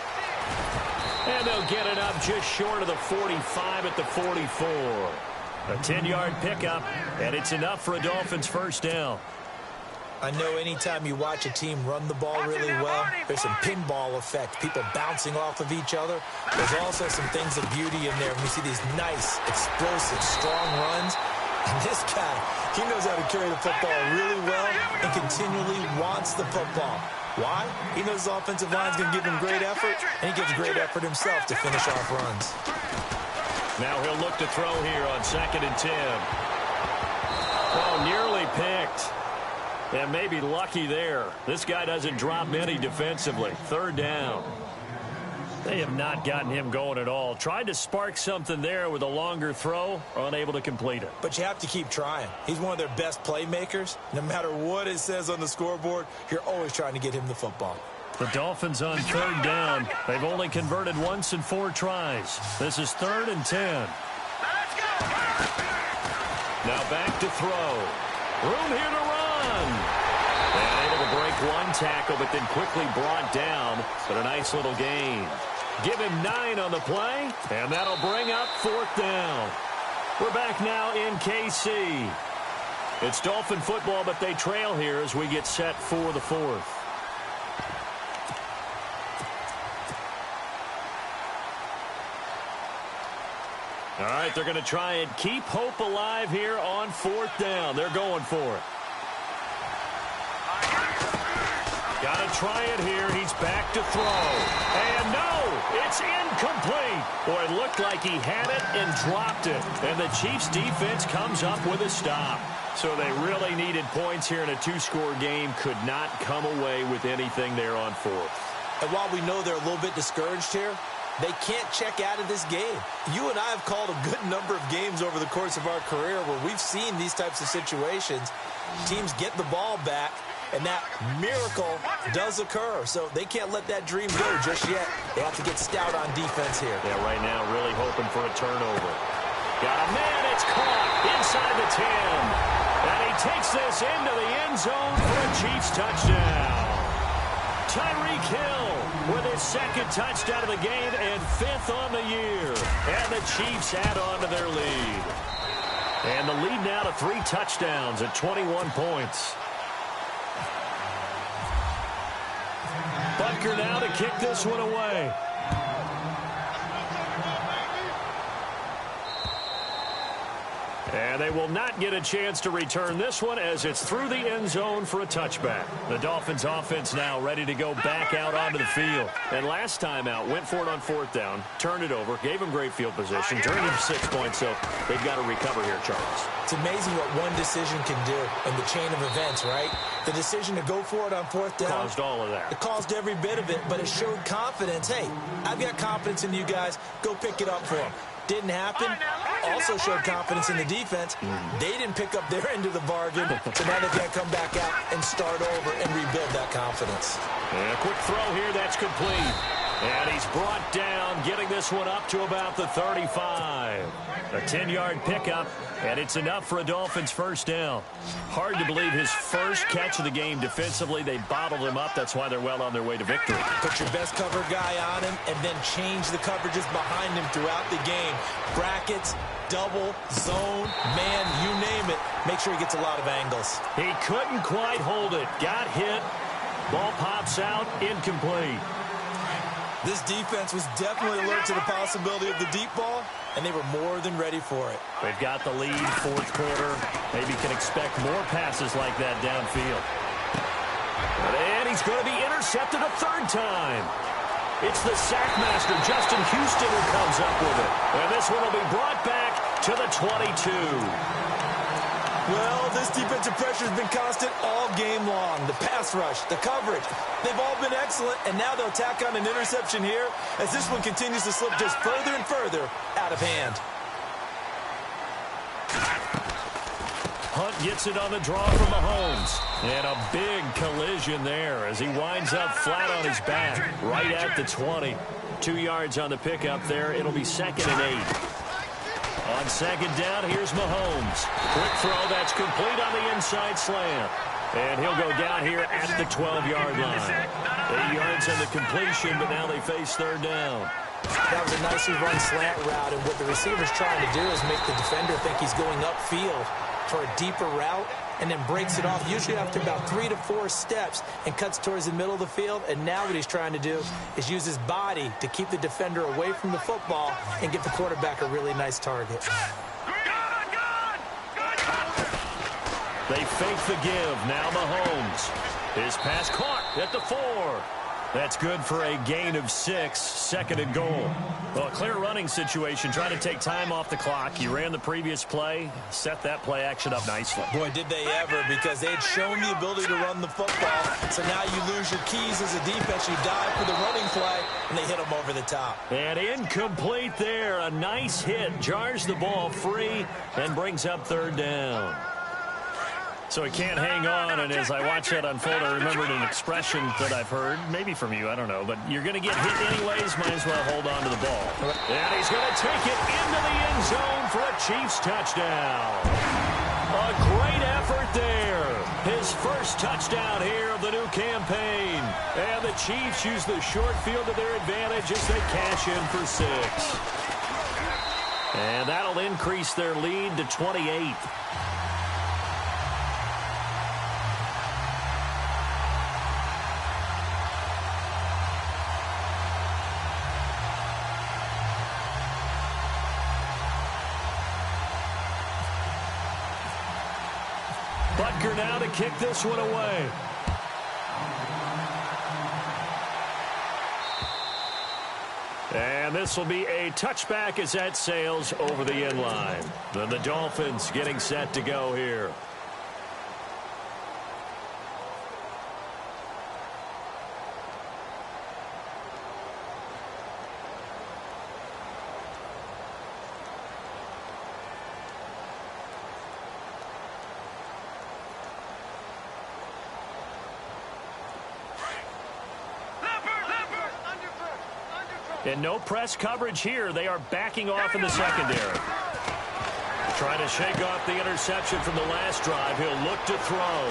And they'll get it up just short of the 45 at the 44. A 10-yard pickup, and it's enough for a Dolphins first down. I know anytime you watch a team run the ball really well, there's some pinball effect, people bouncing off of each other. There's also some things of beauty in there when you see these nice, explosive, strong runs. And this guy, he knows how to carry the football really well and continually wants the football. Why? He knows his offensive line's going to give him great effort, and he gives great effort himself to finish off runs. Now he'll look to throw here on 2nd and 10. Oh, nearly picked. And maybe lucky there. This guy doesn't drop many defensively. Third down. They have not gotten him going at all. Tried to spark something there with a longer throw, unable to complete it. But you have to keep trying. He's one of their best playmakers. No matter what it says on the scoreboard, you're always trying to get him the football. The Dolphins on third down. They've only converted once in 4 tries. This is 3rd and 10. Let's go! Now back to throw. Room here to run. And able to break one tackle, but then quickly brought down. But a nice little gain. Give him 9 on the play, and that'll bring up 4th down. We're back now in KC. It's Dolphin football, but they trail here as we get set for the 4th. All right, they're going to try and keep hope alive here on 4th down. They're going for it. Got to try it here. He's back to throw. And no, it's incomplete. Boy, it looked like he had it and dropped it. And the Chiefs defense comes up with a stop. So they really needed points here in a 2-score game. Could not come away with anything there on 4th. And while we know they're a little bit discouraged here, they can't check out of this game. You and I have called a good number of games over the course of our career where we've seen these types of situations. Teams get the ball back, and that miracle does occur. So they can't let that dream go just yet. They have to get stout on defense here. Yeah, right now really hoping for a turnover. Got a man, it's caught inside the 10. And he takes this into the end zone for a Chiefs touchdown. Tyreek Hill with his 2nd touchdown of the game and 5th on the year. And the Chiefs add on to their lead. And the lead now to 3 touchdowns at 21 points. Butker now to kick this one away. And they will not get a chance to return this one as it's through the end zone for a touchback. The Dolphins offense now ready to go back out onto the field. And last time out, went for it on 4th down, turned it over, gave them great field position, turned him 6 points, so they've got to recover here, Charles. It's amazing what one decision can do in the chain of events, right? The decision to go for it on 4th down. Caused all of that. It caused every bit of it, but it showed confidence. Hey, I've got confidence in you guys. Go pick it up for them. Didn't happen. Also showed confidence in the defense. They didn't pick up their end of the bargain, so now they've got to come back out and start over and rebuild that confidence. And a quick throw here, that's complete. And he's brought down, getting this one up to about the 35. A 10-yard pickup, and it's enough for a Dolphins 1st down. Hard to believe his first catch of the game defensively. They bottled him up. That's why they're well on their way to victory. Put your best cover guy on him and then change the coverages behind him throughout the game. Brackets, double, zone, man, you name it. Make sure he gets a lot of angles. He couldn't quite hold it. Got hit. Ball pops out, incomplete. This defense was definitely alert to the possibility of the deep ball, and they were more than ready for it. They've got the lead, 4th quarter. Maybe can expect more passes like that downfield. And he's going to be intercepted a 3rd time. It's the sackmaster, Justin Houston, who comes up with it. And this one will be brought back to the 22. Well, this defensive pressure has been constant all game long. The pass rush, the coverage, they've all been excellent, and now they'll tack on an interception here as this one continues to slip just further and further out of hand. Hunt gets it on the draw from Mahomes. And a big collision there as he winds up flat on his back right at the 20. 2 yards on the pickup there. It'll be 2nd and 8. On 2nd down, here's Mahomes. Quick throw, that's complete on the inside slant. And he'll go down here at the 12-yard line. 8 yards on the completion, but now they face 3rd down. That was a nicely run slant route, and what the receiver's trying to do is make the defender think he's going upfield for a deeper route, and then breaks it off, usually after about 3 to 4 steps, and cuts towards the middle of the field. And now what he's trying to do is use his body to keep the defender away from the football and get the quarterback a really nice target. They fake the give. Now Mahomes. His pass caught at the 4. That's good for a gain of 6, 2nd and goal. Well, a clear running situation, trying to take time off the clock. He ran the previous play, set that play action up nicely. Boy, did they ever, because they had shown the ability to run the football. So now you lose your keys as a defense. You dive for the running play, and they hit them over the top. And incomplete there. A nice hit. Jars the ball free and brings up 3rd down. So he can't hang on, and as I watch that unfold, I remembered an expression that I've heard, maybe from you, I don't know, but you're going to get hit anyways, might as well hold on to the ball. And he's going to take it into the end zone for a Chiefs touchdown. A great effort there. His first touchdown here of the new campaign. And the Chiefs use the short field to their advantage as they cash in for 6. And that'll increase their lead to 28. Butker now to kick this one away. And this will be a touchback as that sails over the end line. Then the Dolphins getting set to go here. And no press coverage here. They are backing off in the secondary. Trying to shake off the interception from the last drive. He'll look to throw.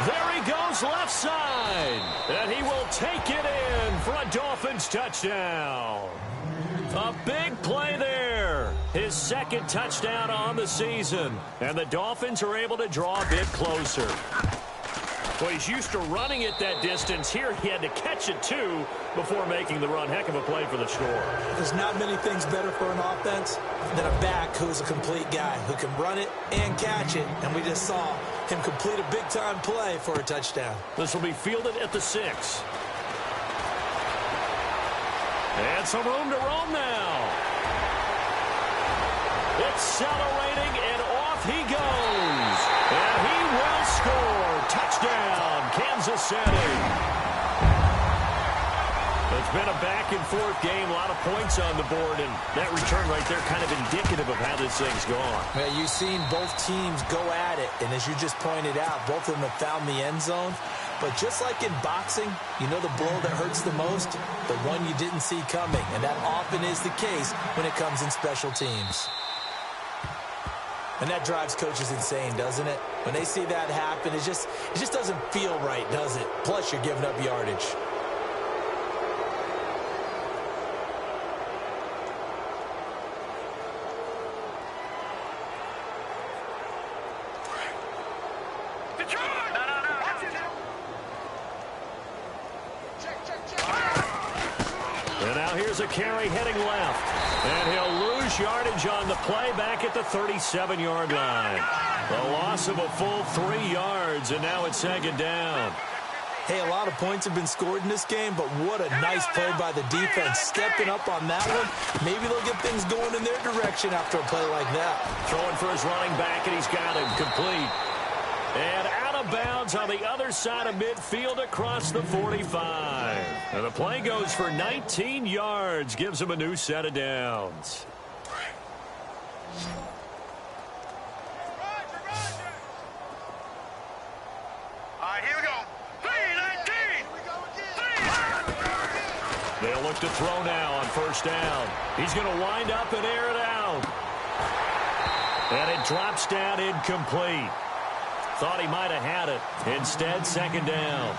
There he goes left side. And he will take it in for a Dolphins touchdown. A big play there. His second touchdown on the season. And the Dolphins are able to draw a bit closer. Well, he's used to running it that distance. Here he had to catch it, too, before making the run. Heck of a play for the score. There's not many things better for an offense than a back who's a complete guy, who can run it and catch it. And we just saw him complete a big-time play for a touchdown. This will be fielded at the 6. And some room to roam now. Accelerating, and off he goes. And he will score. Touchdown, Kansas City. It's been a back-and-forth game, a lot of points on the board, and that return right there kind of indicative of how this thing's gone. Man, you've seen both teams go at it, and as you just pointed out, both of them have found the end zone. But just like in boxing, you know the blow that hurts the most? The one you didn't see coming, and that often is the case when it comes in special teams. And that drives coaches insane, doesn't it? When they see that happen, it just doesn't feel right, does it? Plus, you're giving up yardage. And now here's a carry heading left. And he'll lose yardage on the play back at the 37-yard line. A loss of a full 3 yards, and now it's second down. Hey, a lot of points have been scored in this game, but what a nice play by the defense. Stepping up on that one, maybe they'll get things going in their direction after a play like that. Throwing for his running back, and he's got him complete. And out of bounds on the other side of midfield across the 45. And the play goes for 19 yards, gives him a new set of downs. All right, here we go. 3-19. They'll look to throw now on first down. He's going to wind up and air it out. And it drops down incomplete. Thought he might have had it. Instead, second down.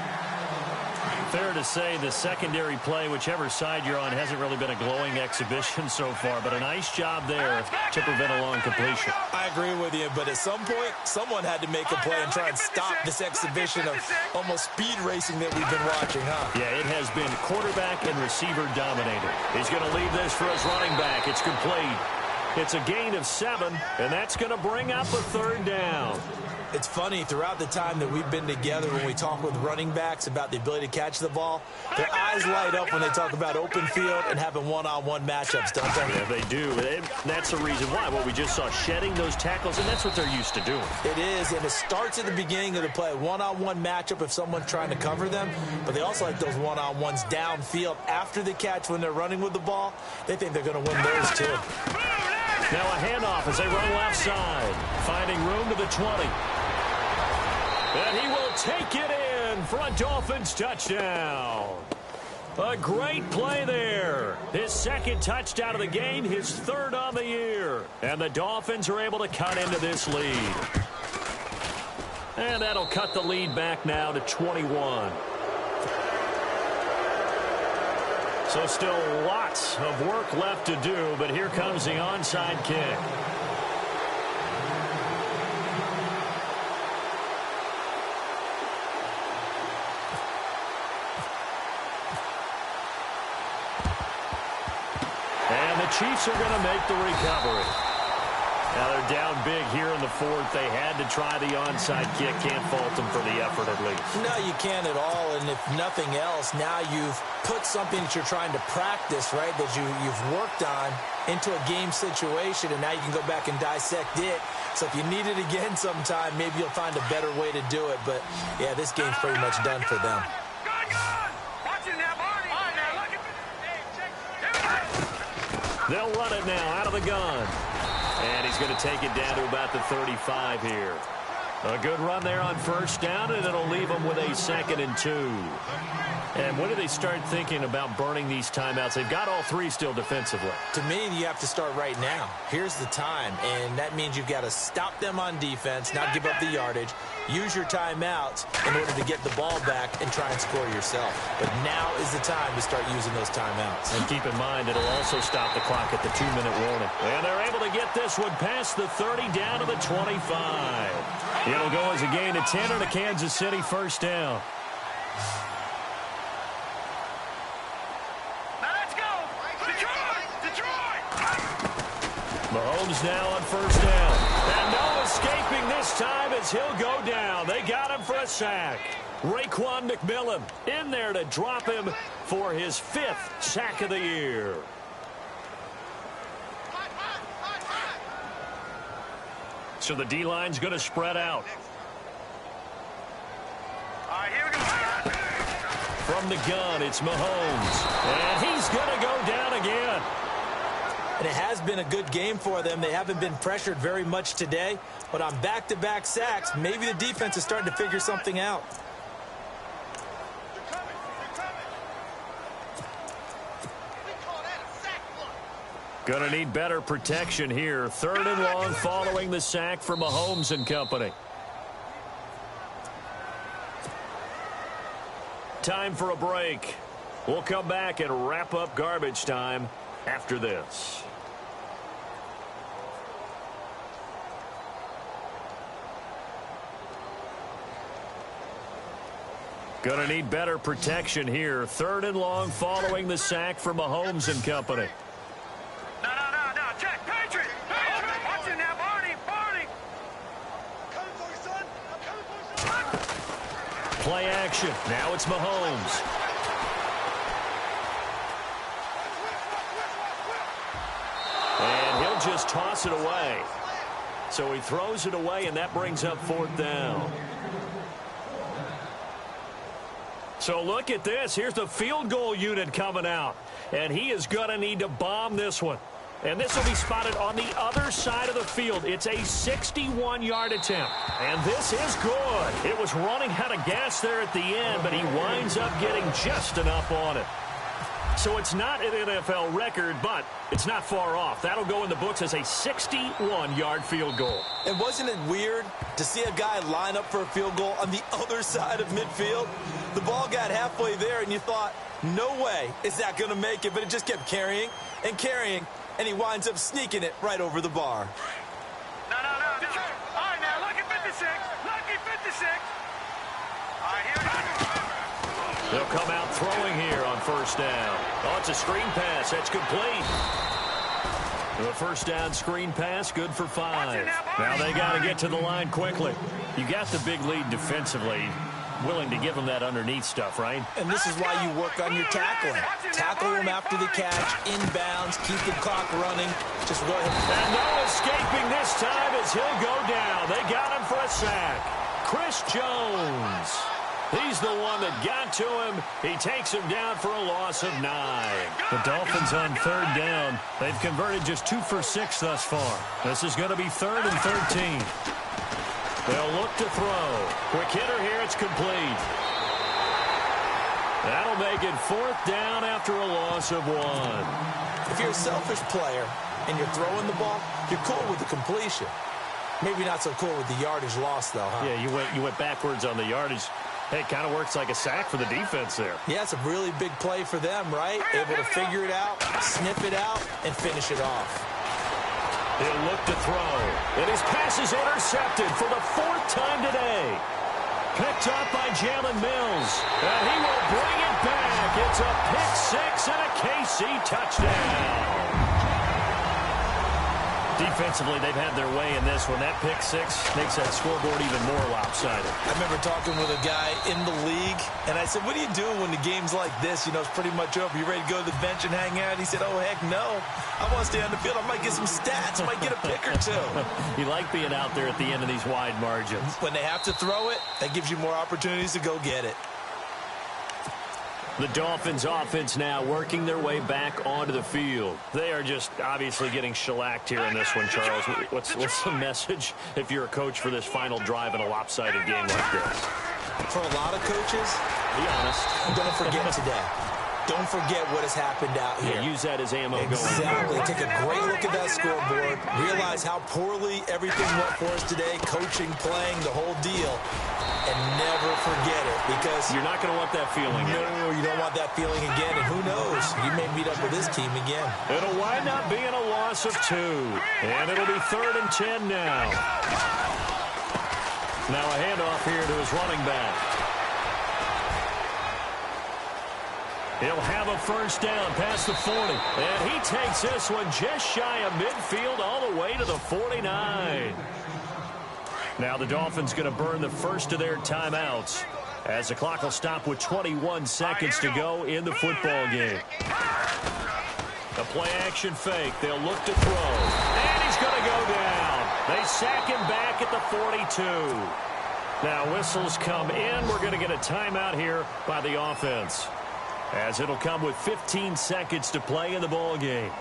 Fair to say the secondary play, whichever side you're on, hasn't really been a glowing exhibition so far, but a nice job there to prevent a long completion. I agree with you, but at some point, someone had to make a play and try and stop this exhibition of almost speed racing that we've been watching, huh? Yeah, it has been quarterback and receiver dominated. He's going to leave this for his running back. It's complete. It's a gain of 7, and that's going to bring up a third down. It's funny, throughout the time that we've been together, when we talk with running backs about the ability to catch the ball, their eyes light up when they talk about open field and having one-on-one matchups, don't they? Yeah, they do. And that's the reason why. Well, we just saw shedding those tackles, and that's what they're used to doing. It is, and it starts at the beginning of the play. One-on-one matchup if someone's trying to cover them, but they also like those one-on-ones downfield after the catch when they're running with the ball. They think they're going to win those, too. Now a handoff as they run left side, finding room to the 20. And he will take it in for a Dolphins touchdown. A great play there. His second touchdown of the game, his third on the year. And the Dolphins are able to cut into this lead. And that'll cut the lead back now to 21. So still lots of work left to do, but here comes the onside kick. And the Chiefs are going to make the recovery. Now they're down big here in the fourth. They had to try the onside kick. Can't fault them for the effort at least. No, you can't at all. And if nothing else, now you've put something that you're trying to practice, right, that you've worked on into a game situation, and now you can go back and dissect it. So if you need it again sometime, maybe you'll find a better way to do it. But, yeah, this game's pretty much done for them. They'll run it now out of the gun. And he's going to take it down to about the 35 here. A good run there on first down, and it'll leave them with a 2nd and 2. And when do they start thinking about burning these timeouts? They've got all three still defensively. To me, you have to start right now. Here's the time, and that means you've got to stop them on defense, not give up the yardage, use your timeouts in order to get the ball back and try and score yourself. But now is the time to start using those timeouts. And keep in mind, it'll also stop the clock at the 2-minute warning. And they're able to get this one past the 30 down to the 25. It'll go as a gain of 10 and a Kansas City first down. Mahomes now on first down. And no escaping this time as he'll go down. They got him for a sack. Raekwon McMillan in there to drop him for his 5th sack of the year. So the D-line's going to spread out. All right, here we go. From the gun, it's Mahomes. And he's going to go down again. And it has been a good game for them. They haven't been pressured very much today. But on back-to-back sacks, maybe the defense is starting to figure something out. Going to need better protection here. 3rd and long following the sack for Mahomes and company. Time for a break. We'll come back and wrap up garbage time after this. Going to need better protection here. 3rd and long following the sack for Mahomes and company. No. Check. Patriot. Watch it now, Barney. Coming for you, son. I'm coming for you, son. Play action. Now it's Mahomes. And he'll just toss it away. So he throws it away, and that brings up 4th down. So look at this. Here's the field goal unit coming out. And he is going to need to bomb this one. And this will be spotted on the other side of the field. It's a 61-yard attempt. And this is good. It was running out of gas there at the end, but he winds up getting just enough on it. So it's not an NFL record, but it's not far off. That'll go in the books as a 61-yard field goal. And wasn't it weird to see a guy line up for a field goal on the other side of midfield? The ball got halfway there, and you thought, no way is that going to make it, but it just kept carrying and carrying, and he winds up sneaking it right over the bar. No. All right, now, lucky 56. Lucky 56. All right, here we go. They'll come out throwing here on first down. Oh, it's a screen pass. That's complete. The first down screen pass, good for 5. Now they got to get to the line quickly. You got the big lead defensively. Willing to give them that underneath stuff, right? And this is why you work on your tackling. Tackle them after the catch, inbounds, keep the clock running. Just go ahead. And no escaping this time as he'll go down. They got him for a sack. Chris Jones. He's the one that got to him. He takes him down for a loss of 9. The Dolphins on 3rd down. They've converted just 2 for 6 thus far. This is going to be 3rd and 13. They'll look to throw. Quick hitter here. It's complete. That'll make it 4th down after a loss of 1. If you're a selfish player and you're throwing the ball, you're cool with the completion. Maybe not so cool with the yardage loss, though, huh? Yeah, you went backwards on the yardage. Hey, it kind of works like a sack for the defense there. Yeah, it's a really big play for them, right? Able to figure it out, sniff it out, and finish it off. He'll look to throw. And his pass is intercepted for the 4th time today. Picked up by Jalen Mills. And he will bring it back. It's a pick 6 and a KC touchdown. Defensively, they've had their way in this one. That pick 6 makes that scoreboard even more lopsided. I remember talking with a guy in the league, and I said, what do you do when the game's like this? You know, it's pretty much over. You ready to go to the bench and hang out? He said, oh, heck no. I want to stay on the field. I might get some stats. I might get a pick or 2. You like being out there at the end of these wide margins. When they have to throw it, that gives you more opportunities to go get it. The Dolphins offense now working their way back onto the field. They are just obviously getting shellacked here in this one, Charles. What's the message if you're a coach for this final drive in a lopsided game like this? For a lot of coaches, be honest, don't forget today. Don't forget what has happened out here. Yeah, use that as ammo going Exactly. forward. Take a great look at that scoreboard. Realize how poorly everything went for us today. Coaching, playing, the whole deal. And never forget it, because you're not going to want that feeling. No, you don't want that feeling again. And who knows? You may meet up with this team again. It'll wind up being a loss of 2. And it'll be 3rd and 10 now. Now a handoff here to his running back. He'll have a 1st down past the 40. And he takes this one just shy of midfield all the way to the 49. Now the Dolphins going to burn the first of their timeouts as the clock will stop with 21 seconds to go in the football game. A play-action fake. They'll look to throw. And he's going to go down. They sack him back at the 42. Now whistles come in. We're going to get a timeout here by the offense, as it'll come with 15 seconds to play in the ball game.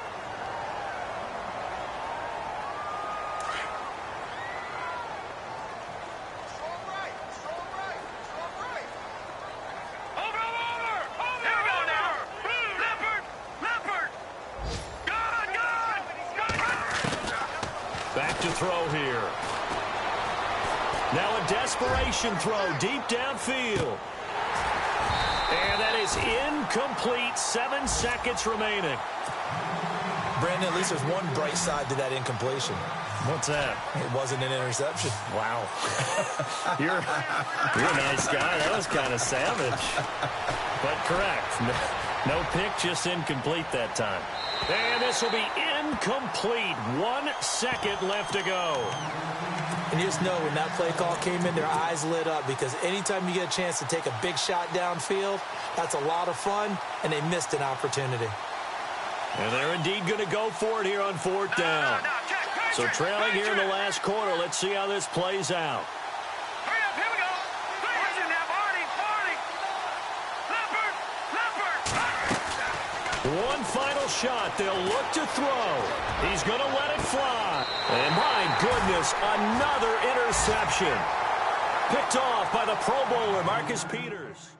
Back to throw here. Now a desperation throw deep downfield. And that is incomplete. 7 seconds remaining. Brandon, at least there's one bright side to that incompletion. What's that? It wasn't an interception. Wow. You're a nice guy. That was kind of savage. But correct. No pick, just incomplete that time. And this will be incomplete. 1 second left to go. And you just know when that play call came in, their eyes lit up, because anytime you get a chance to take a big shot downfield, that's a lot of fun, and they missed an opportunity. And they're indeed going to go for it here on 4th down. So trailing here in the last quarter, let's see how this plays out. Hurry up, here we go. Watch it now, Barney. One final shot. They'll look to throw. He's going to let it fly. And my goodness, another interception. Picked off by the Pro Bowler, Marcus Peters.